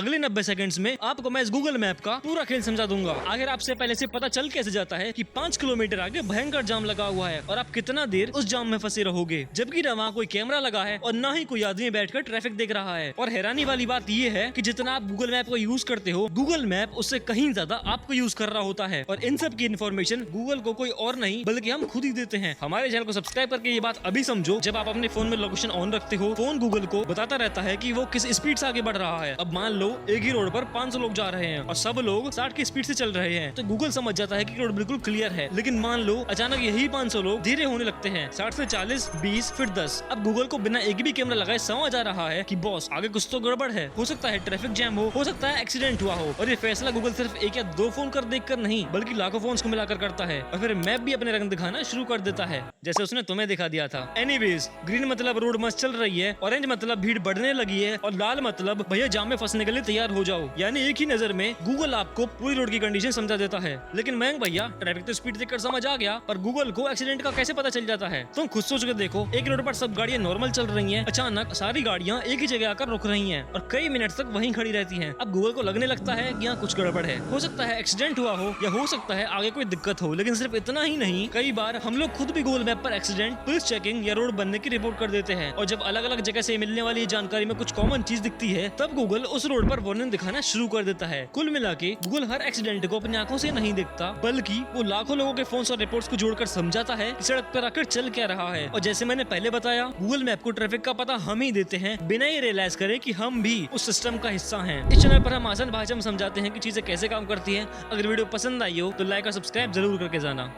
अगले 90 सेकंड्स में आपको मैं इस गूगल मैप का पूरा खेल समझा दूंगा। अगर आपसे पहले से पता चल कैसे जाता है कि 5 किलोमीटर आगे भयंकर जाम लगा हुआ है और आप कितना देर उस जाम में फंसे रहोगे, जबकि न वहाँ कोई कैमरा लगा है और न ही कोई आदमी बैठकर ट्रैफिक देख रहा है। और हैरानी वाली बात ये है कि जितना आप गूगल मैप को यूज करते हो, गूगल मैप उससे कहीं ज्यादा आपको यूज कर रहा होता है। और इन सब की इन्फॉर्मेशन गूगल को कोई और नहीं बल्कि हम खुद ही देते हैं। हमारे चैनल को सब्सक्राइब करके ये बात अभी समझो, जब आप अपने फोन में लोकेशन ऑन रखते हो, फोन गूगल को बताता रहता है कि वो किस स्पीड से आगे बढ़ रहा है। अब मान लो एक ही रोड पर 500 लोग जा रहे हैं और सब लोग 60 की स्पीड से चल रहे हैं, तो गूगल समझ जाता है कि रोड बिल्कुल क्लियर है। लेकिन मान लो अचानक यही 500 लोग धीरे होने लगते हैं, 60 से 40, 20, फिर 10। अब गूगल को बिना एक भी कैमरा लगाए समझ आ रहा है कि बॉस आगे कुछ तो गड़बड़ है। हो सकता है ट्रैफिक जैम हो सकता है एक्सीडेंट हुआ हो। और ये फैसला गूगल सिर्फ एक या दो फोन कर देखकर नहीं बल्कि लाखों फोन को मिलाकर करता है। और फिर मैप भी अपने रंग दिखाना शुरू कर देता है, जैसे उसने तुम्हें दिखा दिया था। एनीवेज, ग्रीन मतलब रोड मस्त चल रही है, ऑरेंज मतलब भीड़ बढ़ने लगी है और लाल मतलब भैया जाम में फंसने के लिए तैयार हो जाओ। यानी एक ही नजर में गूगल आपको पूरी रोड की कंडीशन समझा देता है। लेकिन मयंक भैया, ट्रैफिक तो स्पीड देखकर समझ आ गया, पर गूगल को एक्सीडेंट का कैसे पता चल जाता है? तुम खुद सोच के देखो, एक रोड पर सब गाड़ियां नॉर्मल चल रही हैं, अचानक सारी गाड़ियां एक ही जगह आकर रुक रही हैं और कई मिनट तक वहीं खड़ी रहती हैं। अब गूगल को लगने लगता है कि यहाँ कुछ गड़बड़ है। हो सकता है एक्सीडेंट हुआ हो या हो सकता है आगे कोई दिक्कत हो। लेकिन सिर्फ इतना ही नहीं, कई बार हम लोग खुद भी गूगल मैप पर एक्सीडेंट, पुलिस चेकिंग या रोड बनने की रिपोर्ट कर देते हैं। और जब अलग अलग जगह से मिलने वाली जानकारी में कुछ कॉमन चीज दिखती है, तब गूगल उस रोड पर वार्निंग दिखाना शुरू कर देता है। कुल मिला के गूगल हर एक्सीडेंट को अपनी आंखों से नहीं देखता, बल्कि वो लाखों लोगों के फोन और रिपोर्ट्स को जोड़कर समझाता है कि सड़क पर आकर चल क्या रहा है। और जैसे मैंने पहले बताया, गूगल मैप को ट्रैफिक का पता हम ही देते हैं, बिना ये रियलाइज करे कि हम भी उस सिस्टम का हिस्सा हैं। इस चैनल पर हम आसान भाषा में समझाते हैं कि चीजें कैसे काम करती हैं। अगर वीडियो पसंद आई हो तो लाइक और सब्सक्राइब जरूर करके जाना।